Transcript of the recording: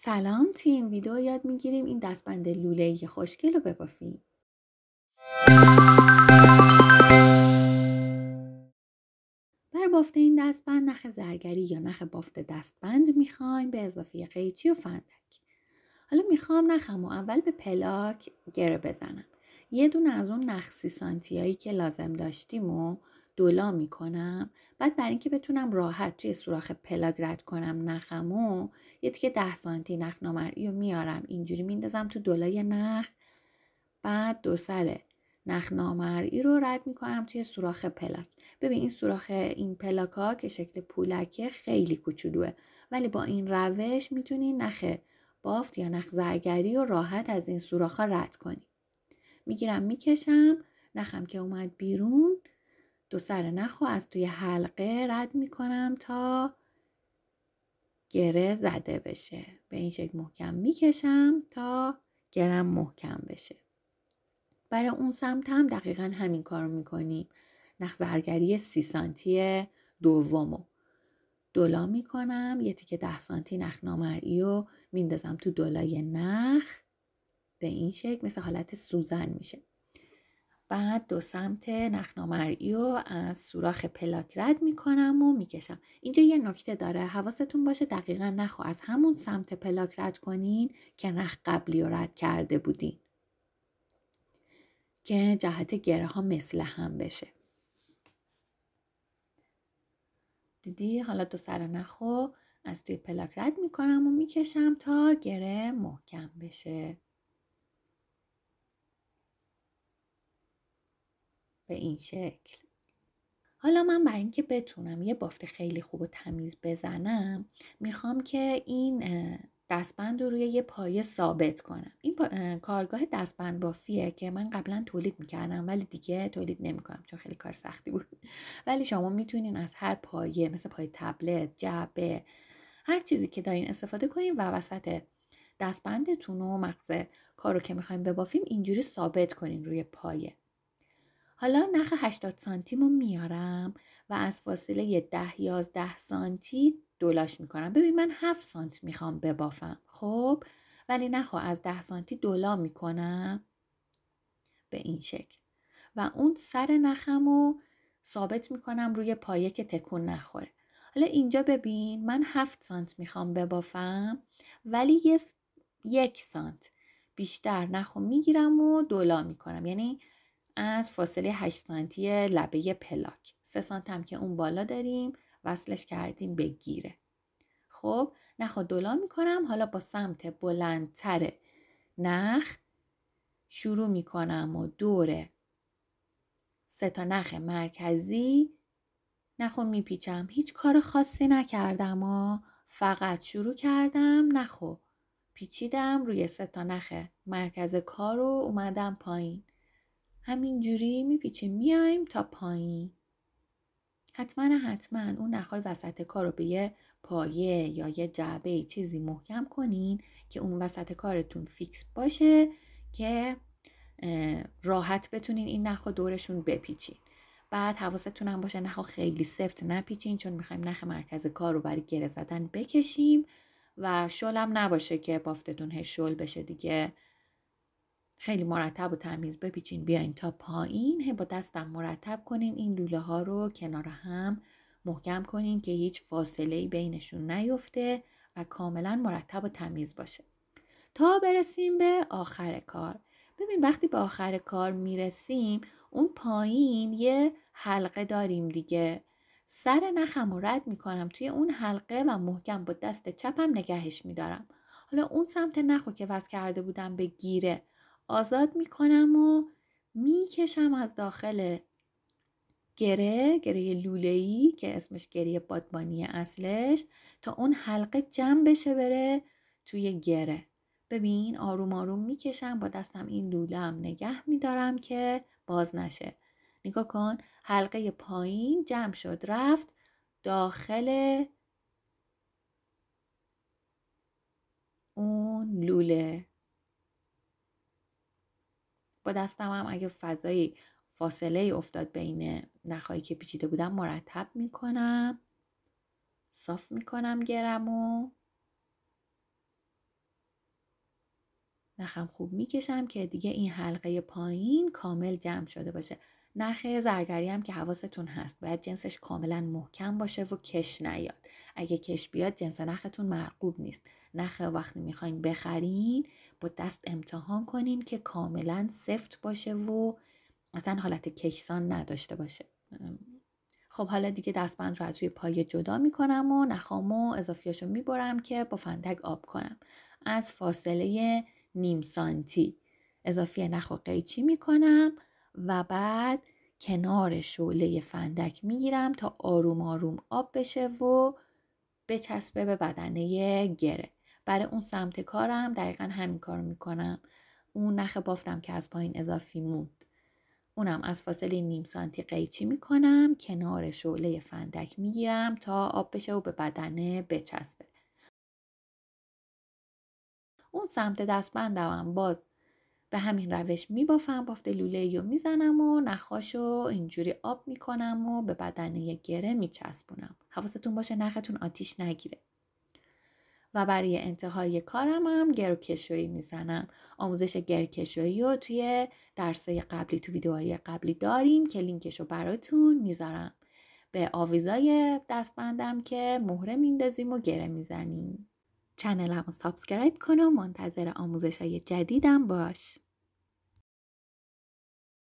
سلام، توی این ویدیو یاد میگیریم این دستبند لوله‌ای خوشگل رو ببافیم. برای بافت این دستبند نخ زرگری یا نخ بافت دستبند میخوایم به اضافه قیچی و فندک. حالا میخوام نخمو اول به پلاک گره بزنم. یه دونه از اون نخ 30 سانتیایی که لازم داشتیم و دولا میکنم. بعد برای اینکه بتونم راحت توی سوراخ پلاک رد کنم نخمو، یه تیکه 10 سانتی نخ نامرئی رو میارم اینجوری میندازم تو دولای نخ. بعد دو سر نخ نامرئی رو رد میکنم توی سوراخ پلاک. ببین این سوراخ این پلاک ها که شکل پولکه خیلی کوچولوه، ولی با این روش میتونی نخ بافت یا نخ زرگری رو راحت از این سوراخ ها رد کنی. میگیرم میکشم، نخم که اومد بیرون، دو سر نخ رو از توی حلقه رد میکنم تا گره زده بشه. به این شکل محکم میکشم تا گرم محکم بشه. برای اون سمت هم دقیقا همین کار رو میکنیم. نخ زرگری 30 سانتی دومو دولا میکنم، یه تیکه 10 سانتی نخ نامرئی رو میندازم تو دولای نخ. به این شکل مثل حالت سوزن میشه. بعد دو سمت نخ نامرئی رو از سوراخ پلاک رد میکنم و میکشم. اینجا یه نکته داره، حواستون باشه دقیقا نخ از همون سمت پلاک رد کنین که نخ قبلی رو رد کرده بودین که جهت گره ها مثل هم بشه. دیدی؟ حالا دو سر نخ رو از توی پلاک رد میکنم و میکشم تا گره محکم بشه. به این شکل. حالا من برای اینکه بتونم یه بافت خیلی خوب و تمیز بزنم، میخوام که این دستبند رو روی یه پایه ثابت کنم. این کارگاه دستبند بافیه که من قبلا تولید میکردم ولی دیگه تولید نمیکنم چون خیلی کار سختی بود. ولی شما میتونین از هر پایه، مثل پایه تبلت، جعبه، هر چیزی که دارین استفاده کنین و وسط دستبندتون و مغز کارو که میخوایم ببافیم اینجوری ثابت کنین روی پایه. حالا نخ 80 سانتیمو میارم و از فاصله 10-11 سانتی دولاش میکنم. ببین من 7 سانت میخوام ببافم، خب ولی نخ از 10 سانتی دولا میکنم به این شکل و اون سر نخمو ثابت میکنم روی پایه که تکون نخوره. حالا اینجا ببین من 7 سانت میخوام ببافم ولی 1 سانت بیشتر نخو میگیرم و دولا میکنم، یعنی از فاصله 8 سانتی لبه پلاک 3 سانت هم که اون بالا داریم وصلش کردیم به گیره. خب نخ دولا میکنم. حالا با سمت بلندتر نخ شروع میکنم و دور 3 تا نخ مرکزی نخو میپیچم. هیچ کار خاصی نکردم فقط شروع کردم نخو پیچیدم روی 3 تا نخ مرکز کار رو اومدم پایین. همین جوری میپیچیم میایم تا پایین. حتما اون نخای وسط کار رو به یه پایه یا یه جعبه چیزی محکم کنین که اون وسط کارتون فیکس باشه که راحت بتونین این نخ دورشون بپیچین. بعد حواستون هم باشه نخ خیلی سفت نپیچین چون میخوایم نخ مرکز کار رو برای گره زدن بکشیم و شلم نباشه که بافتتون هشول بشه دیگه. خیلی مرتب و تمیز بپیچین بیاین تا پایین. با دستم مرتب کنین این لوله ها رو کنار هم محکم کنین که هیچ فاصله‌ای بینشون نیفته و کاملا مرتب و تمیز باشه تا برسیم به آخر کار. ببین وقتی به آخر کار میرسیم اون پایین یه حلقه داریم دیگه. سر نخم رو رد میکنم توی اون حلقه و محکم با دست چپم نگهش میدارم. حالا اون سمت نخو که وصل کرده بودم به گیره آزاد میکنم و میکشم از داخل گره لوله‌ای که اسمش گره بادبانی اصلش تا اون حلقه جمع بشه بره توی گره. ببین آروم آروم میکشم با دستم این لوله هم نگه میدارم که باز نشه. نگاه کن حلقه پایین جمع شد رفت داخل اون لوله. با دستم هم اگه فضایی فاصله افتاد بین نخایی که پیچیده بودم مرتب میکنم، صاف میکنم گرمو نخم خوب میکشم که دیگه این حلقه پایین کامل جمع شده باشه. نخ زرگری هم که حواستون هست باید جنسش کاملا محکم باشه و کش نیاد. اگه کش بیاد جنس نختون مرغوب نیست. نخ وقتی میخواین بخرین با دست امتحان کنین که کاملا سفت باشه و مثلا حالت کشسان نداشته باشه. خب حالا دیگه دستبند رو از روی پایه جدا میکنم و نخامو اضافیاشو میبرم که با فندک آب کنم. از فاصله نیم سانتی اضافی نخ و قیچی میکنم و بعد کنار شعله فندک میگیرم تا آروم آروم آب بشه و بچسبه به بدنه گره. برای اون سمت کارم دقیقا همین کار میکنم. اون نخ بافتم که از پایین اضافی موند اونم از فاصله نیم سانتی قیچی میکنم، کنار شعله فندک میگیرم تا آب بشه و به بدنه بچسبه. اون سمت دستبندم باز به همین روش میبافم، بافت لوله‌ای رو میزنم و نخاشو اینجوری آب میکنم و به بدنه گره میچسبونم. حواستون باشه نختون آتیش نگیره. و برای انتهای کارم هم گروکشویی میزنم. آموزش گروکشویی رو توی درسای قبلی تو ویدیوهای قبلی داریم که لینکش رو براتون میذارم. به آویزای دستبندم که مهره میندازیم و گره میزنیم. چنلم رو سابسکرایب کن و منتظر آموزش‌های جدیدم باش.